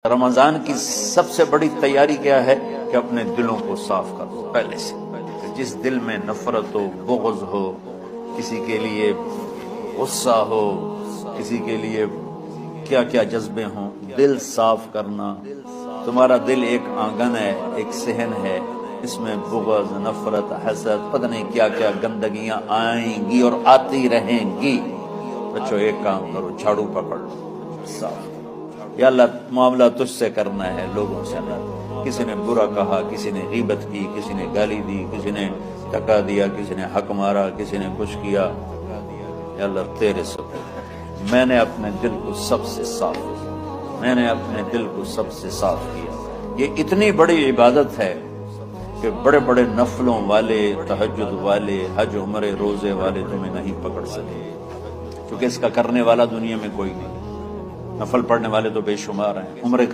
رمضان کی سب سے بڑی تیاری کیا ہے کہ اپنے دلوں کو صاف کر دو پہلے سے. جس دل میں نفرت ہو، بغض ہو، کسی کے لیے غصہ ہو، کسی کے لیے کیا کیا جذبے ہوں، دل صاف کرنا. تمہارا دل ایک آنگن ہے، ایک صحن ہے، اس میں بغض، نفرت، حسد، پتہ نہیں کیا کیا گندگیاں آئیں گی اور آتی رہیں گی. بچو ایک کام کرو، جھاڑو پکڑ لو، صاف. یا اللہ معاملہ تجھ سے کرنا ہے، لوگوں سے نہیں. کسی نے برا کہا، کسی نے غیبت کی، کسی نے گالی دی، کسی نے ٹکا دیا، کسی نے حق مارا، کسی نے کچھ کیا. یا اللہ تیرے سے میں نے اپنے دل کو سب سے صاف کیا، میں نے اپنے دل کو سب سے صاف کیا. یہ اتنی بڑی عبادت ہے کہ بڑے بڑے نفلوں والے، تہجد والے، حج عمرے روزے والے تمہیں نہیں پکڑ سکے، کیونکہ اس کا کرنے والا دنیا میں کوئی نہیں. نفل پڑھنے والے تو بے شمار ہیں، عمرے